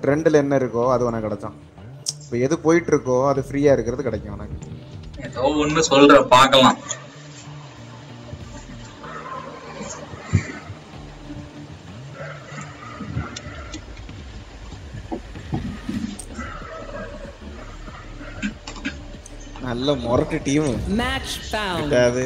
ட்ரெண்ட்ல என்ன இருக்கோ அது உனக்கு கிடைச்சான். இப்போ எது போயிட்டு இருக்கோ அது ஃப்ரீயா இருக்கிறது கிடைக்கும் உனக்கு. ஏதோ ஒண்ணு சொல்ற பார்க்கலாம். நல்ல மொரட்டு டீம். Match found. அது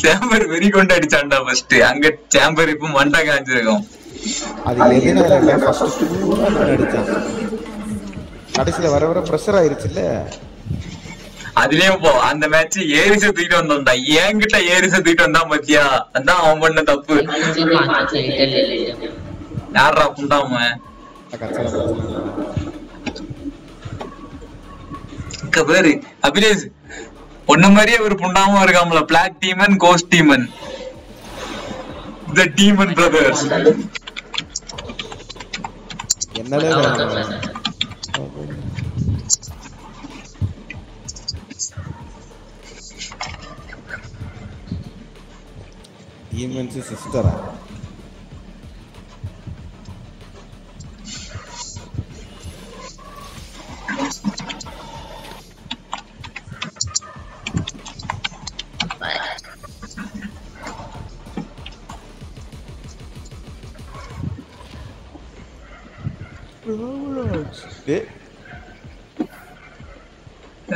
சேம்பர் வெறி கொண்டு அடிச்சான்டா ஃபர்ஸ்ட். அங்க சேம்பர் இப்ப மண்டா காஞ்சிருக்கும். அது எதுனால ஃபர்ஸ்ட் அடிச்சான். கடைசில வர வர பிரஷர் ஆயிருச்சுல்ல. அதுலயும் போ அந்த மேட்ச் ஏரிச தூக்கிட்டு வந்தோம்டா. என்கிட்ட ஏரிச தூக்கிட்டு வந்தா மத்தியா அதான் அவன் பண்ண தப்பு. யாரா புண்டாம பேரு அபிலேஷ் ஒண்ணு மாதிரியே ஒரு புண்டாம இருக்காமல. Black demon ghost demon the demon brothers. என்னலே டீமன்ஸ் சிஸ்டரா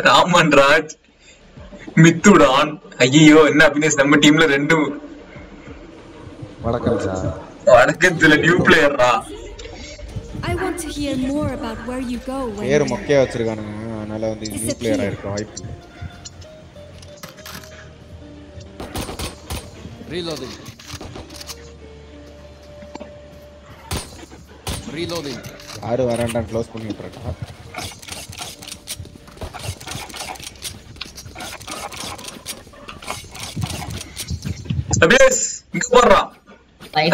ராமன் ராஜ் மித்துடான். ஐயோ என்ன அபினேஷ் நம்ம டீம்ல ரெண்டு வடக்கத்துல நியூ பிளேயர்ரா. I want to hear more about where you go when பேர் மொக்கையா வச்சிருக்கானுங்க. அதனால வந்து நியூ பிளேயரா இருக்க வாய்ப்பு. Reloading. Reloading. யாரு வரான்டா க்ளோஸ் பண்ணி விட்டுறா. அபிலேஷ் இங்க போறா. क्या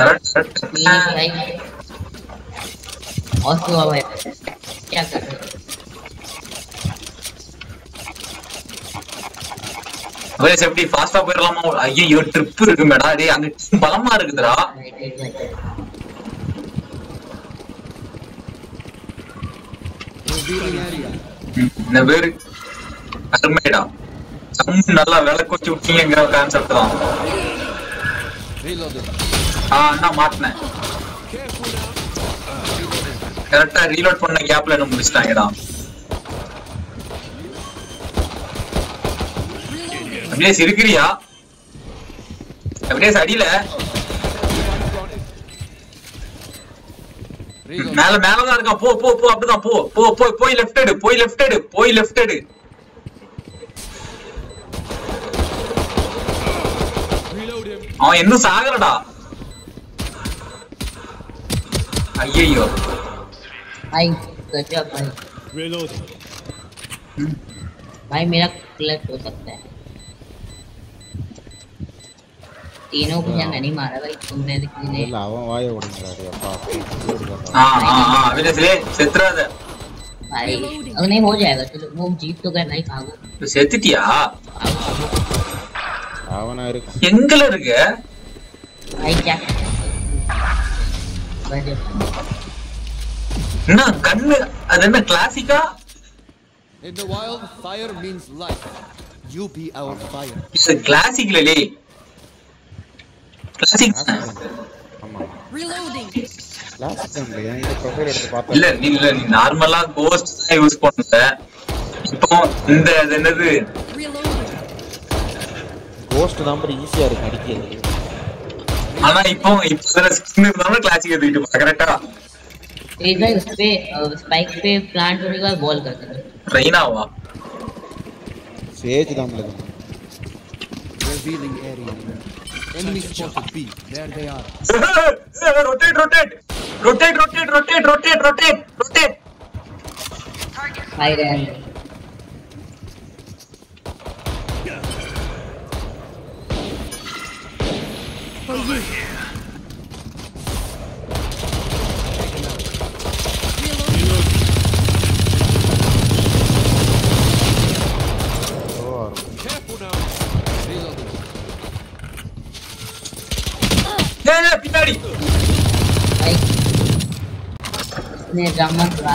कर रहे அபிலேஷ் எப்படி ஃபாஸ்டா போயிடலாமா? ஐயோ ட்ரிப் இருக்கு மேடா. டேய் அங்க பலமா இருக்குதுடா. இந்த பேரு அருமைடா. நல்லா விளக்கு வச்சு விட்டீங்கிற கான்செப்ட் தான். அண்ணா மாட்டினேன். கரெக்டா ரீலோட் பண்ண கேப்ல என்ன முடிச்சிட்டாங்கடா. அப்படியே இருக்கிறியா? அப்படியே அடியில மேல மேலதான் இருக்கான். போ போ போ அப்படிதான் போ போ போய் போய் லெஃப்ட் எடு போய் லெஃப்ட் எடு போய் லெஃப்ட் எடு. அவன் இன்னும் சாகலடா. ஐயோ भाई गजब भाई. भाई मेरा क्लच हो सकता है. तीनों को जंग नहीं मारा भाई तुमने. இல்ல அவன் வாயை ஓடுங்கறாரு. அப்பா अभिनेश सेत्राद भाई अब नहीं हो जाएगा. चलो वो जीत तो गए भाई. भागो तो सेतिटिया அவனா இருக்கு எங்கல இருக்கு भाई. क्या गजब ना கண்ணு அது என்ன கிளாசிக்கா? In the wild, fire means life. You be our fire. It's a classic lele. Classic. ஆமா reloading. லாஸ்ட் டைம்ல இந்த ப்ரொஃபைல் எடுத்து பார்த்தா இல்ல நீ நார்மலா கோஸ்ட் தான் யூஸ் பண்ணுவ. இப்போ இந்த என்னது கோஸ்ட் நம்பர் ஈஸியா இருக்கு அடிக்கிறது. ஆனா இப்போ ஸ்கின் இருந்தாலும் கிளாசிக் எடுத்துட்டு கரெக்ட்டா. इधर उस पे स्पाइक पे प्लांट होने के बाद बॉल करते हैं. ரெய்னாவா சேஜ் தான் லगे. Revealing area. Enemy spotted B. There they are. rotate rotate rotate rotate rotate rotate rotate rotate. भाई रहन For you. பின்னாடி भाई इसने ड्रामा करा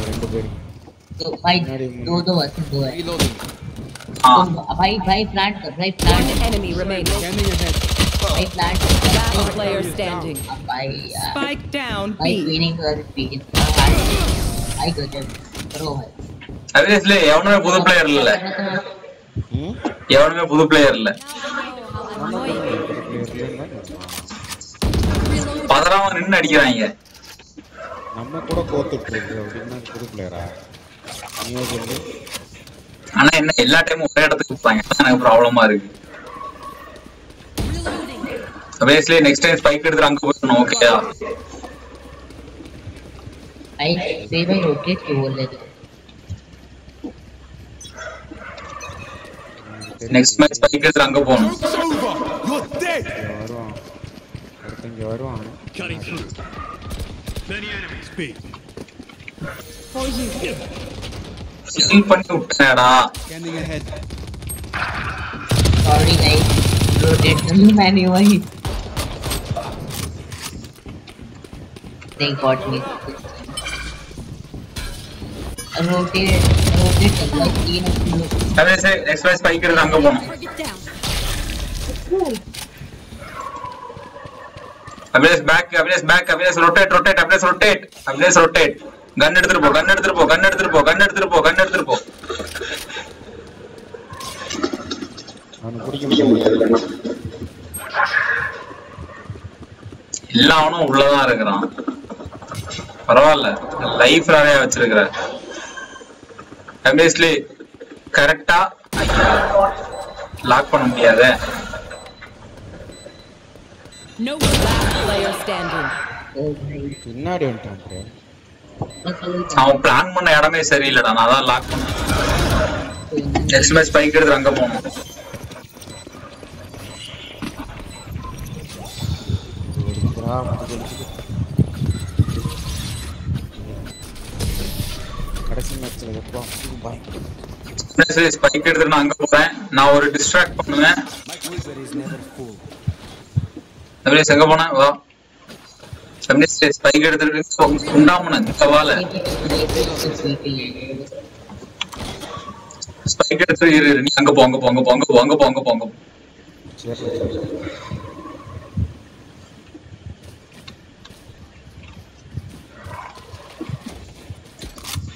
ரெண்டு பேரும் तो भाई दो वर्सेस दो है Reloading. हाँ तो भाई प्लांट कर भाई plant One enemy remaining. Scanning ahead. भाई प्लांट Last player standing. भाई यार Spike down भाई B. ट्रेनिंग कर स्पीड भाई गजब करो भाई obviously எவனுமே புது பிளேயர் இல்ல எவனுமே புது பிளேயர் இல்ல பதறாம நின்னு அடிக்கிறாங்க நம்ம கூட கோத்துட்டு இருக்கு அப்படின்னா புது பிளேயரா நீங்க சொல்லு ஆனா என்ன எல்லா டைமும் ஒரே இடத்துக்கு கூப்பிட்டாங்க எனக்கு ப்ராப்ளமா இருக்கு obviously next time spike எடுத்து அங்க போறணும் ஓகேயா भाई से भाई रोटेट क्यों बोल रहे थे next match spike எடுத்து அங்க போறணும் You're dead. வருவான் ஒருத்தங்க வருவான் Cutting through. Many enemies. B. For you. Heal பண்ணி விட்டேடா Scanning ahead. Sorry guys rotate कर ली मैंने वही they got me rotate कर लो तीन obviously next match spike எடுத்து அங்க போறணும் Target down. obviously back rotate rotate gun எடுத்துட்டு போ அவனை பிடிக்க முடியாது எல்லாவனும் உள்ளதான் இருக்கிறான் பரவாயில்ல லைஃப் நிறைய வச்சிருக்கிற obviously கரெக்டா லாக் பண்ண முடியாத No last player standing. பின்னாடி வந்துட்டான் bro. அவன் பிளான் பண்ண இடமே சரியில்லடா நான் தான் லாக் பண்ணேன் நெக்ஸ்ட் மேட்ச் ஸ்பைக் எடுத்து அங்க போகணும் ஒருத்தரா முடிஞ்சு கடைசி மேட்ச்ல எப்போ பாய் ஸ்பைக் எடுத்து நான் அங்க போறேன் நான் ஒரு டிஸ்ட்ராக்ட் பண்ணுவேன் My wizard is never full. அப்படியே எங்க போனேன் வா அப்படியே ஸ்பைக் எடுத்துட்டு உண்டாமன இந்த வால ஸ்பைக் எடுத்து இரு நீ அங்க போங்க சரி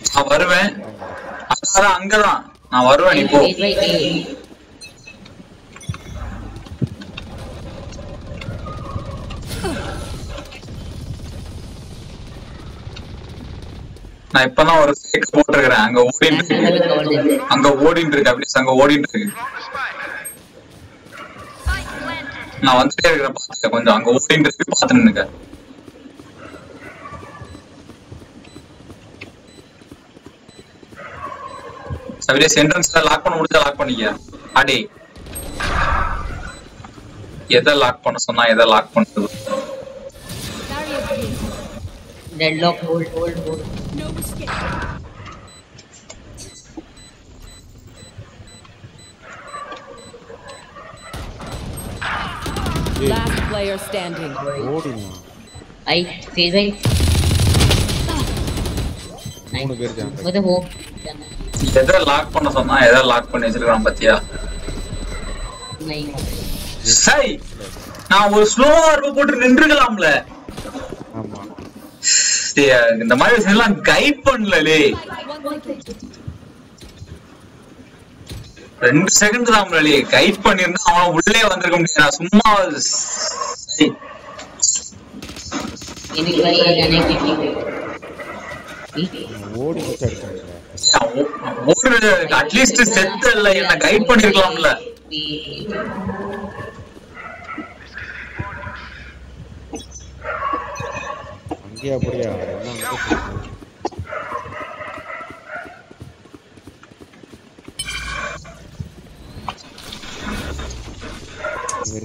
நான் வருவேன் அதான் அங்கதான் நான் வருவேன் நீ போ நான் இப்பதான் ஒரு சேக் போட்டிருக்கிறேன் அங்க ஓடிட்டு இருக்கு அப்படியே அங்க ஓடிட்டு இருக்கு நான் வந்துட்டே இருக்கிறேன் பாத்துக்க கொஞ்சம் அங்க ஓடிட்டு இருக்கு பாத்து நின்னுக்க அப்படியே சென்ட்ரன்ஸ்ல லாக் பண்ண முடிஞ்சா லாக் பண்ணிக்க அடே எதை லாக் பண்ண சொன்னா எதை லாக் பண்றது deadlock hold No escape. Last player standing. ஓடினா I say भाई மூணு பேர் ஜாம் मतलब हो எதை லாக் பண்ண சொன்னா எதை லாக் பண்ணி வச்சிருக்கான் பாத்தியா नहीं சை நான் ஒரு ஸ்லோ ஆர்வ போட்டு நின்றுக்கலாம்ல ஆமா இந்த மாதிரி விஷயம் கைட் பண்ணலே 2 செகண்ட் தான் கைட் பண்ணிருந்தா அவன் உள்ளே வந்திருக்க முடியாது சும்மா इन्हीं भाई ये जाने की ஓடி வச்சு அடிச்சாங்க அட்லீஸ்ட் செத்து இல்ல என்ன கைட் பண்ணிருக்கலாம்ல அங்கேயா அப்படியா எல்லாம்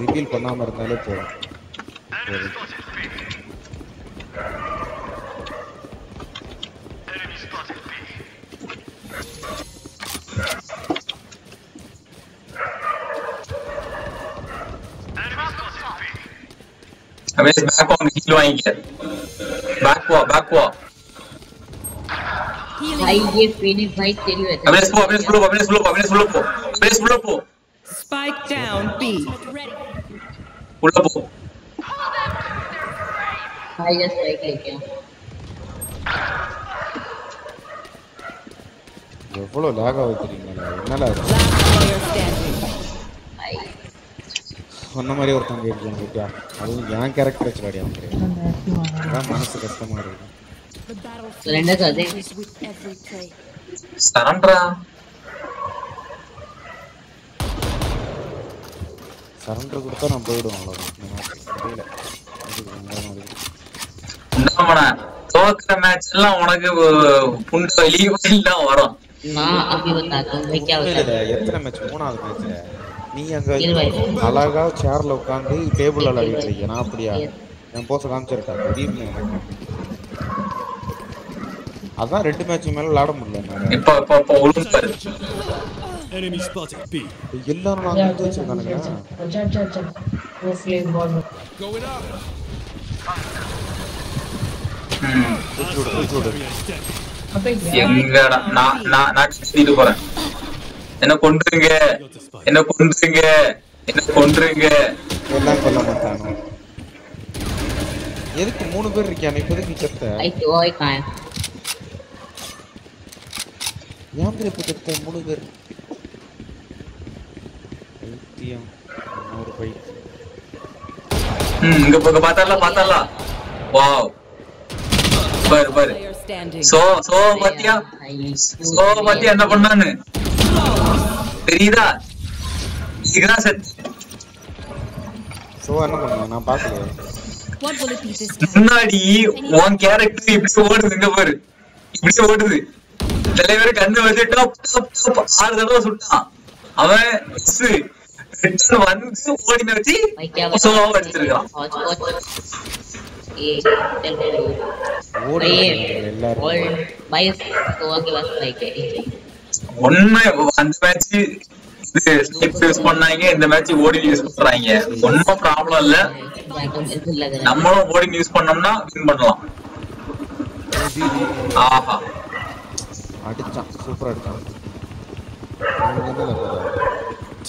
ரிவீல் பண்ணாம இருந்தாலே போதும் அபேஸ் பேக் வாங்க ஹீல் வாங்கிக்க பேக் வா भाई ये फिनिक्स भाई तेरी वजह अबेस pull up Spike down B. भाई ये स्ट्राइक लेके எவ்வளவு லாக் ஆகுது தெரியுங்களா? என்னடா இது? Last player standing. भाई சொன்ன மாதிரி ஒருத்தங்க இருக்காங்க கேட்டியா? அதுவும் என் கேரக்டர் வச்சு அடியா முடியாது. அதான் மனசு கஷ்டமா இருக்கு. सरेंडर कर दे சரண்டர் கொடுத்தா நான் போயிடுவேன் அவ்வளவுதான். தெரியல என்னமண்ணா தோக்குற மேட்ச் எல்லாம் உனக்கு புண்ட வெளியெல்லாம் வரும். நான் अभी बताता हूं भाई क्या होता है. எத்தனை மேட்ச்? மூணாவது மேட்ச்ல நீ அங்க அழகா சேர்ல உட்கார்ந்து டேபிள்ல விளையாடிட்டு இருக்க. நான் அப்படியா என் போஸ காமிச்சிருக்கேன் தெரியுமே எனக்கு. அதான் ரெண்டு மேட்ச் மேல விளையாட முடியல என்னால. இப்ப ஒழுங்கா Enemy spotted B. எல்லாரும் நான் வந்து வச்சிருக்கானுங்க. वो फ्लेम बॉल Going up. எங்கடா நான் சொல்லிட்டு போறேன். என்ன கொன்றுங்க எல்லாம் கொல்ல மாட்டானோ? எதுக்கு மூணு பேர் இருக்கானே இப்போதைக்கு செத்த? भाई तो ओए कहां है ஏன் பேர் இப்ப செத்த மூணு பேர்? ஐத்தியம் ஒரு பை. இங்க பார்த்தல வாவ் பாரு Player standing. சோ பாத்தியா என்ன பண்ணானு தெரியுதா? இதுதான் செட். சோ என்ன பண்ணா நான் பார்க்கல. What will it be this time? முன்னாடி உன் கேரக்டர் இப்படி ஓடுது. இங்க பாரு இப்படி ஓடுது. தலைவர் கண்ணு வச்சு டாப் 6 தடவை சுட்டான். அவன் ரிட்டர்ன் வந்து ஓடின வச்சு भाई क्या சோவா அடிச்சிருக்கான். ये चल रही ஓடி भाई எல்லாரும் और भाई तो के पास लाइक है ஒண்ணு அந்த மேட்ச் ஸ்னைப் யூஸ் பண்ணாங்க. இந்த மேட்ச் ஓடி யூஸ் பண்றாங்க. ஒன்னும் ப்ராப்ளம் இல்ல. बिल्कुल लग रहा நம்மளும் ஓடி யூஸ் பண்ணோம்னா வின் பண்ணலாம். ஆஹா அடிச்சான் சூப்பரா அடிச்சான்.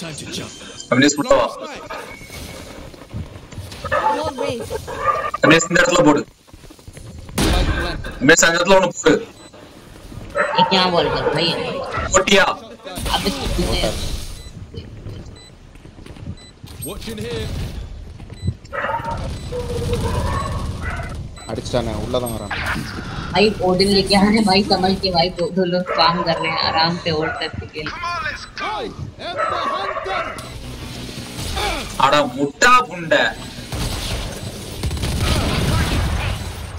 Time to jump. அப்படியே சுட்டவா Wall raised. அப்படியே இந்த இடத்துல போடு. அப்படியே அந்த இடத்துல ஒண்ணு போடு. ये क्या बॉल कर भाई போட்டியா? अब कितने Watching here. அடிச்சானே உள்ளதான் வரான். भाई ओडिन लेके आ रहे भाई समझ के भाई दो लोग काम कर रहे हैं आराम से ओड करके खेल I am the hunter. அட முட்டா புண்டை.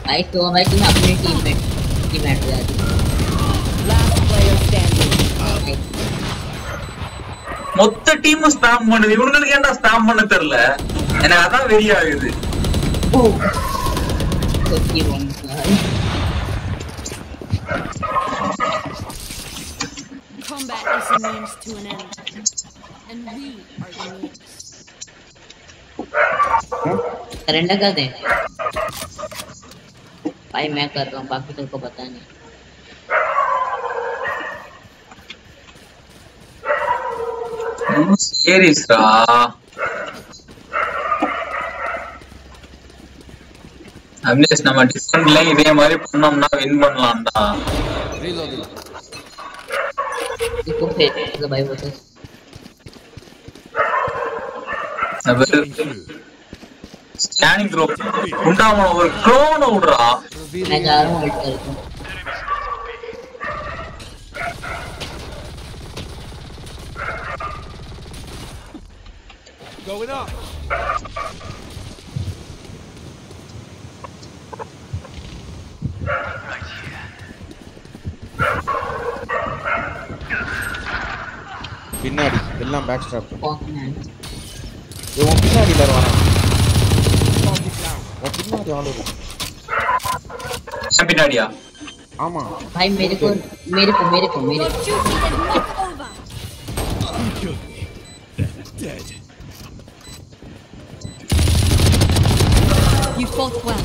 भाई तो भाई तुम अपनी टीम में हो जाती Last player standing. மொத்த டீம் ஸ்பாம் பண்ணுது. இவங்களுக்கு ஏன்டா ஸ்பாம் பண்ண தெரியல? எனக்கு அதான் வெறி ஆகுது. तो की बोल Combat is a means to an end. And we are the means. Surrender कर दे भाई मैं कर रहा हूँ बाकी तुमको पता नहीं சீரியஸ்டா அம்லேஸ் நம்ம டிஃபரெண்ட்ல இதே மாதிரி பண்ணோம்னா வின் பண்ணலாம்டா. Reloading. इसको फेंक दो भाई वो तो ஸ்கேனிங் த்ரோ உண்டாம ஒரு க்ளோன் விடுறா. मैं जा रहा हूँ होल्ड करता हूँ Going up. பின்னாடி எல்லாம் பேக் ஸ்டாப். कौन है இவன் பின்னாடி வருவானா? உன் பின்னாடி ஆளு இருக்கு. பின்னாடியா? ஆமா भाई मेरे को Your duty is not over. Kill me. Then dead. Both well.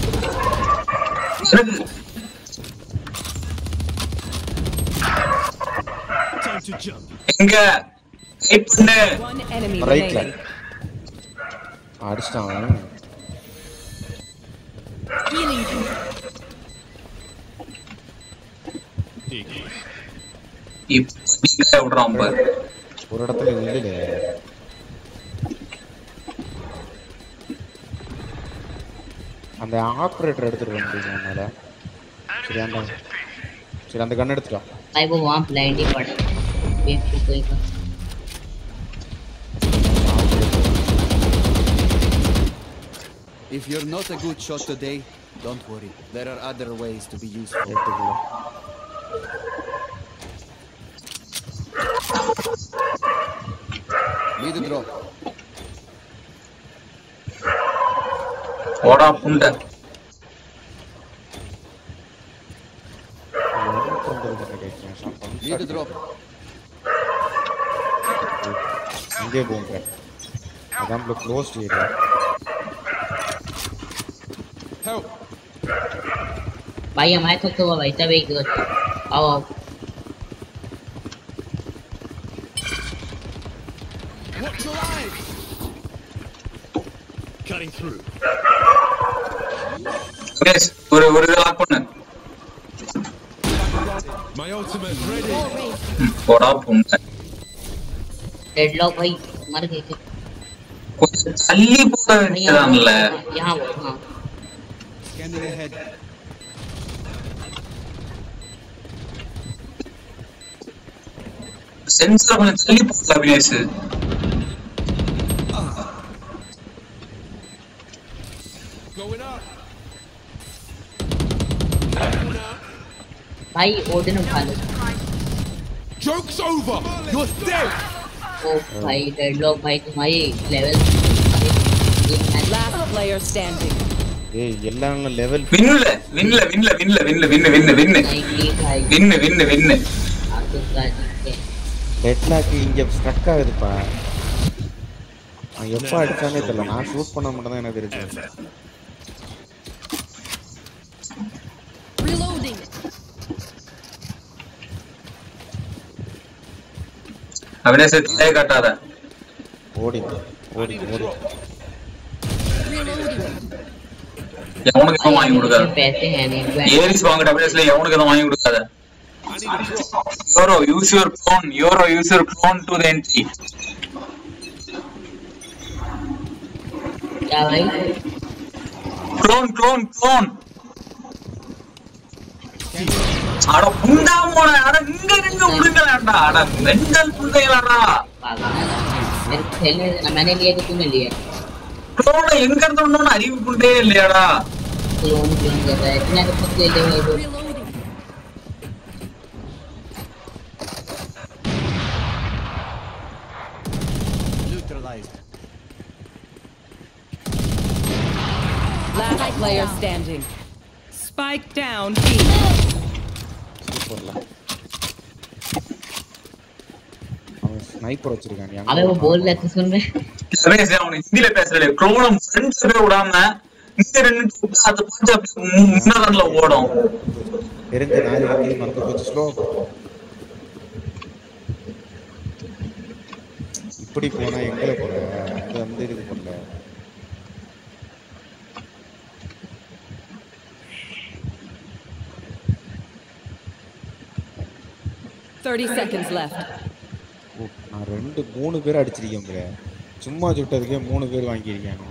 Time to jump. எங்க வெயிட் பண்ணு. One enemy ரைட்ல remaining. அடிச்சிட்டான் அவன். Healing you. இப்ப நீங்க விடுறான் பாரு. ஒரு இடத்துல நில்லுல. அந்த ஆபரேட்டர் எடுத்துட்டு வந்து மேல. சரி அந்த கன் எடுத்துடா. भाई वो वहां ब्लाइंड ही पड़ा वेट की कोई का If you're not a good shot today, don't worry. There are other ways to be useful. எடுத்துக்கல. Need a drop. ஓடா புண்டை. Need a drop. இங்கே போங்க. அதான் க்ளோஸ் ஏரியா. Help. भाई हमारे तो भाई सब एक आओ आओ Watch your eyes. Cutting through. Yes, ஒரு லாக் பண்ணு. My ultimate ready. ஓடா புண்டை. डेडलॉक भाई मर गए थे கொஞ்சம் தள்ளி போட வேண்டியதான்ல. यहां हां Scanning ahead. சென்சார் கொஞ்சம் தள்ளி போடல அபினேஷ். Going up. भाई ओडिन उठा लो Joke's over. You're dead. ओ भाई डेडलॉक भाई तुम्हारी लेवल Last player standing. ஏய் எல்லாம் லெவல் வின்ல. नहीं भाई வின்னு. आपको का जीते டெட்லாக் இங்க ஸ்ட்ரக் ஆகுதுப்பா. நான் எப்ப அடிச்சானே தெரியல. நான் ஷூட் பண்ண மட்டும் தான் எனக்கு தெரியும். Reloading. அபினேஷ் தலை காட்டாத. ஓடி. Reloading. எவனுக்கு எதுவும் வாங்கி கொடுக்காத. पैसे हैं नहीं ஏரிஸ் வாங்கிட்ட அபினேஷ்ல எவனுக்கு எதுவும் வாங்கி கொடுக்காத. I need a drop. Euro, use your clone to the entry. क्या भाई Clone. அட புண்டா போன. அட இங்க உடுங்கடா. அட மெண்டல் புண்டைகளடா. मेरे खेलने मैंने लिया कि तूने लिया க்ளோன் எங்க இருந்து வந்தோன்னு அறிவு புண்டே இல்லையாடா. क्लोन क्लोन कर रहा है इतना तो खुद ले ले भाई Reloading. Neutralized. Last player standing. Spike down B. சூப்பர்ல. அவன் ஸ்னைப்பர் வச்சிருக்கான். अबे वो बोल रहे थे सुन रहे அபினேஷ் அவன் ஹிந்தில பேசுறே. க்ளோனும் ஃப்ரெண்ட்ஸ்ல போய் விடாம இங்க ரெண்டு விட்டு அது பாத்து அப்படியே முன்னதன்ல ஓடும். தெரிஞ்ச நாளைக்கு மறந்து போச்சு. ஸ்லோ இப்படி போனா எங்கல போற? அங்க வந்து இதுக்கு போல. 30 seconds left. நான் 2-3 பேர் அடிச்சிருக்கேன் ப்ரோ. சும்மா சுட்டதுக்கே 3 பேர் வாங்கியிருக்கேன்.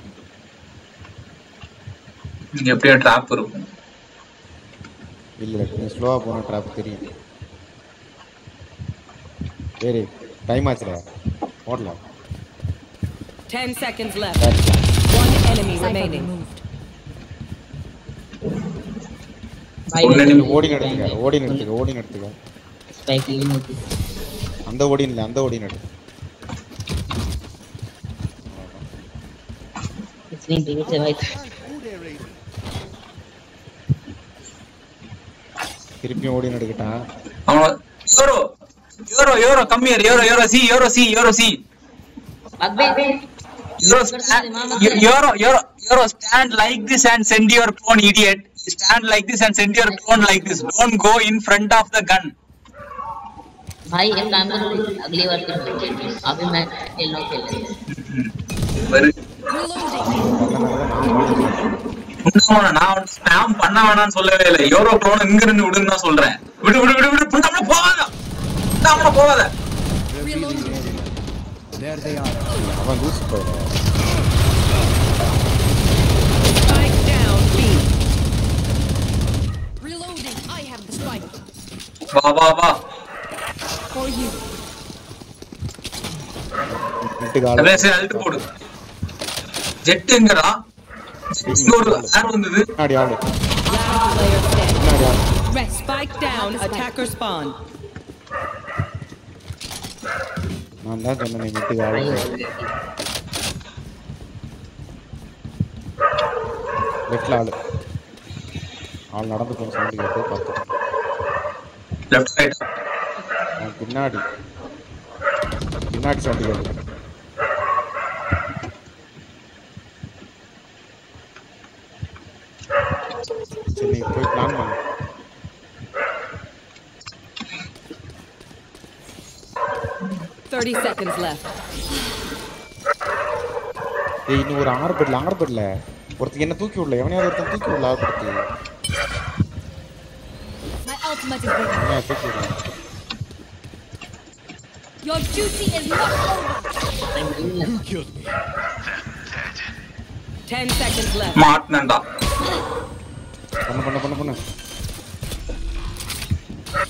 இங்க எப்படியா ட்ராப் இருக்கும்? இல்ல நீ ஸ்லோவா போன ட்ராப் தெரியும். சரி டைம் ஆச்சுடா. ஓடலாம். 10 seconds left. One enemy remaining. भाई ஓடி நடத்துக்க. स्पाइक इन होती அந்த ஓடி நடு. इतनी देर से भाई திருப்பியும் ஓடி நடுக்கிட்டா. அவன் euro come here. Euro C अबे Yoro, stand like this and send your clone, idiot. Stand like this and send your clone like this. Don't go in front of the gun. भाई एक काम करो अगली बार के अभी मैं खेलना நான் ஸ்பாம் பண்ண வேணாம்னு சொல்லவே இல்லை. யூரோ க்ளோன் இங்க இருந்து விடுன்னு தான் சொல்றேன். விடு விடு விடு விடு புண்டாமல போகாத. புண்டாமல போகாத. There they are. அவன் லூஸ் போற. Spike down B. Reloading. I have the spike. வா வா வா. For you. அப்படியே அல்ட் போடு. ஜெட் எங்கடா? ஸ்கோர் யார் வந்தது? நாடி ஆளு. Last player standing. நாடி ஆளு. Rest. Spike down. Attacker spawn. நான் தான் சொன்னேன் மிட்டு ஆளு. லெஃப்ட்ல ஆளு. ஆள் நடந்து போற சவுண்ட் கேட்டு பார்த்தேன். Left right. பின்னாடி சவுண்ட் கேட்டு. சரி போய் பிளான் பண்ணு. $30 seconds left. ஏய் இன்னும் ஒரு ஆர்பிட்ல ஒருத்தன் என்ன தூக்கி விடல. எவனையாவது ஒருத்தன் தூக்கி விடல ஆர்பிட்க்கு. My ultimate is ready. என்ன தூக்கி விடல. Your duty is not over. You killed me. 10 seconds left. மாட்னடா. பண்ணு.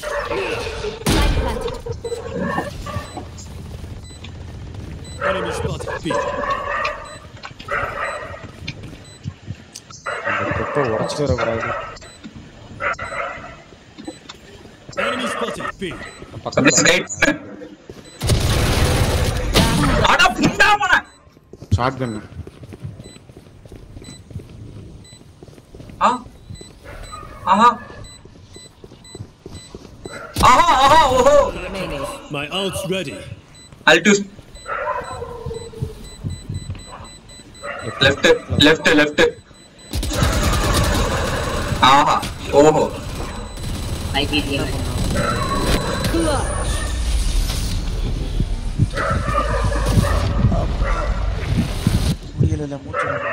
Spike planted. Enemy spotted B. அந்த பெப்பை உடைச்சிட்டு வரக்கூடாது. Enemy spotted B. அப்படியே ரைட். அட புண்டாமன. ஷாட்கன். ஆஹா ஓஹோ. Remaining. My ult's ready. Ult's left. ஆஹா ஓஹோ. भाई भी दिया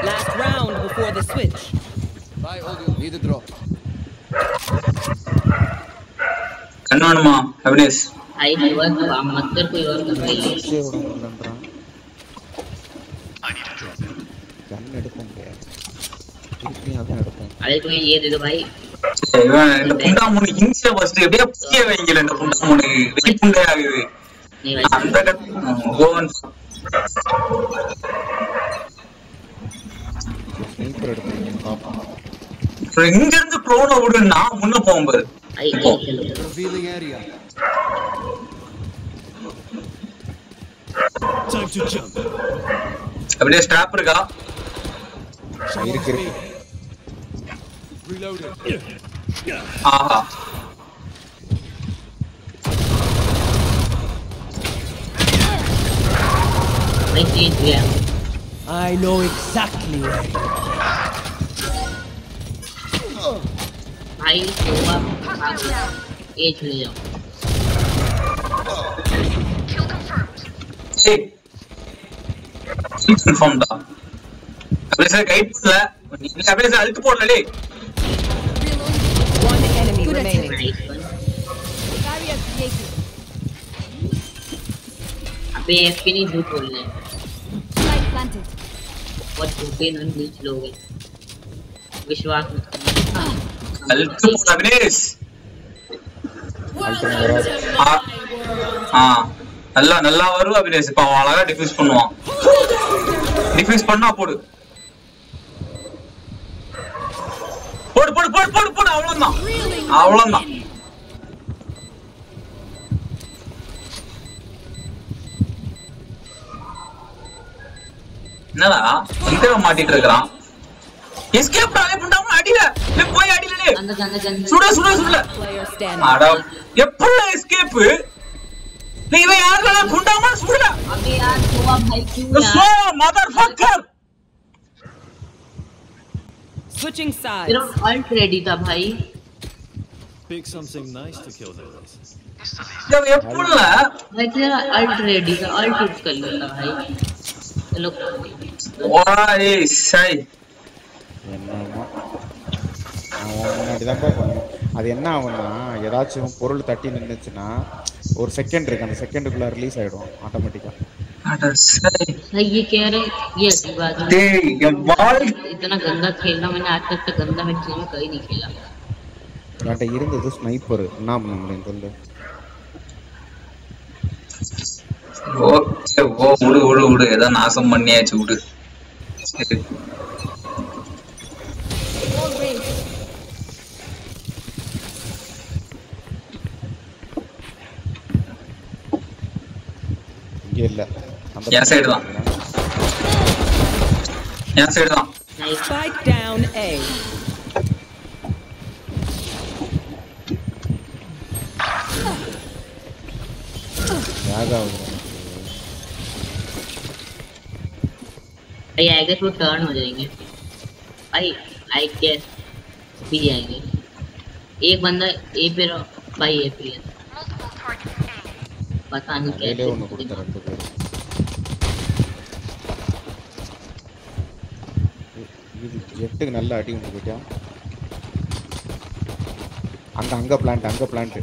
Last round before the switch. Bye, Odin. Need a drop. கண்ணானுமா Abinesh. आई नहीं वर्क मत कर कोई और कर भाई अरे तुम्हें ये दे दो भाई. இந்த புண்டாமுனி இந்தியா ஃபர்ஸ்ட் எப்படியே புரிய வைங்கல. இந்த புண்டாமுனி வெடி புண்டை ஆகுது. नहीं भाई அந்த கோவன் ஸ்னைப்பர் எடுத்து பாப்போம். இங்க இருந்து க்ளோன விடுன்னா முன்ன போகும்போது आई चलो Revealing area. Time to jump. அப்படியே ஸ்ட்ராப் இருக்கா? இருக்கு. Reloaded. ஆஹா भाई चेंज गया. I know exactly where. भाई तो ये चले जाओ. ஏய் கன்ஃபார்ம் தான். அப்படியே கைட் பண்ணல. நீ அப்படியே அழுத்து போடலடே. One enemy remaining. Nice one. Barrier created. अबे एफपी नहीं झूठ बोल रहे. Spike planted. और झूठे नन नीच लोग हैं. विश्वास मत करना. அழுத்து போட அபினேஷ். நல்லா வரும் அபினேஷ். இப்ப அவன் அழகா டிஃப்யூஸ் பண்ணுவான். டிஃப்யூஸ் பண்ணா போடு அவ்வளவுதான். என்னடா இங்க மாட்டிட்டு இருக்கான். எஸ்கேப் பண்ணவே பண்ணாம அடில போய் அடிலடே. சுட Player standing. அட எப்பல எஸ்கேப் நீ இவன் யாரடா குண்டாம சுடல. अबे यार सोवा भाई क्यों यार? सो मदरफकर Switching sides. सिर्फ अल्ट रेडी था भाई. Pick something nice to kill the guys. जब ये पुल्ला भाई तेरा अल्ट रेडी था, अल्ट यूज कर लेता भाई. चलो वाह ये सही என்னமா அவன் முன்னாடி தான் பண்ணும். அது என்ன ஆகும்னா ஏதாச்சும் பொருள் தட்டி நின்றுச்சுன்னா ஒரு செகண்ட் இருக்கு, அந்த செகண்டுக்குள்ள ரிலீஸ் ஆயிடும் ஆட்டோமேட்டிக்கா. अरे सही भाई ये कह रहे ये अजीब बात है. दे ये बॉल इतना गंदा खेलना मैंने आज तक तो गंदा मैं चीज में कहीं नहीं खेला. என்கிட்ட இருந்தது ஸ்னைப்பர், என்ன பண்ண முடியும் சொல்லு. ஓகே ஓ விடு ஏதோ நாசம் பண்ணியாச்சு விடு. சரி இங்கே இல்லை, அந்த என் சைடு தான், என் சைடு தான். Spike down A. भाई आई गेस वो टर्न हो जाएंगे भाई. आई गेस भी जाएंगे. एक बंदा ए पे भाई ए पे पता नहीं कैसे ஒன்று கொடுத்த 2 பேர். இது ஜெட்டுக்கு நல்ல அடி ஒன்று போயிட்டா. அங்க பிளான்ட் நான் அங்க பிளான்ட்.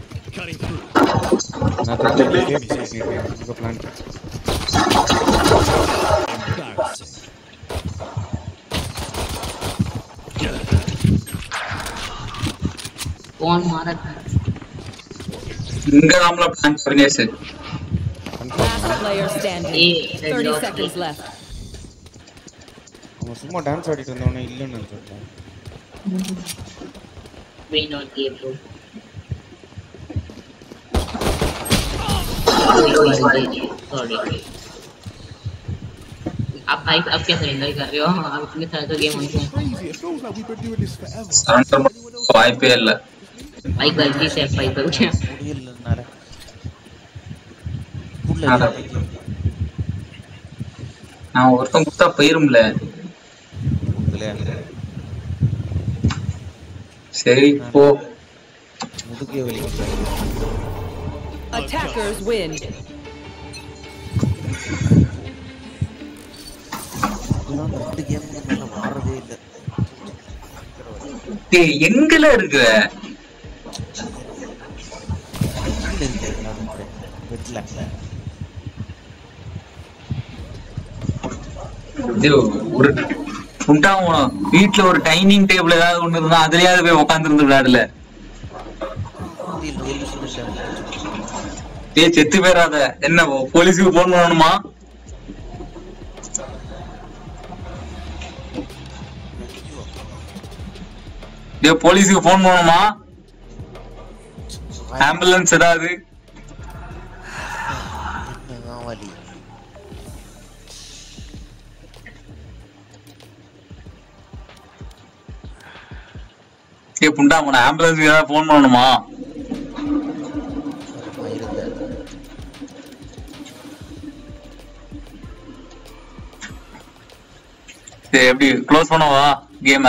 कौन मारा था? இங்க நாமல பிளான் பண்ணியாச்சு. Last player standing. 30 seconds left. அவன் சும்மா டான்ஸ் ஆடிட்டு இருந்தவனே இல்லைன்னு சொல்லிட்டேன். We not here bro. Sorry. आप भाई अब क्या सरेंडर कर रहे हो? आप इतने सारे तो गेम होते हैं. சரண்டர் வாய்ப்பே இல்ல. भाई गलती से F5 कर गया. முடியலனால நான் ஒருத்தன் குத்தா போயிரும்ல. சரி போ. முதுகே வலிக்குது. Attackers win. இதுதான் 2 கேமுக்கு மேல மாறவே இல்லை. டேய் எங்கல இருக்குற? ஒரு உண்டாவும் வீட்டுல ஒரு டைனிங் டேபிள் ஏதாவது ஒண்ணு இருந்தா அதுலயாவது போய் உட்கார்ந்து இருந்து விளையாடல. டேய் செத்து போயிடாத. என்ன போலீஸுக்கு போன் பண்ணணுமா? டேய் போலீஸுக்கு போன் பண்ணணுமா? ஆம்புலன்ஸ் ஏதாவது? ஏய் புண்டா உன ஆம்புலன்ஸ்க்கு ஏதாவது போன் பண்ணணுமா? எப்படி க்ளோஸ் பண்ணவா கேம?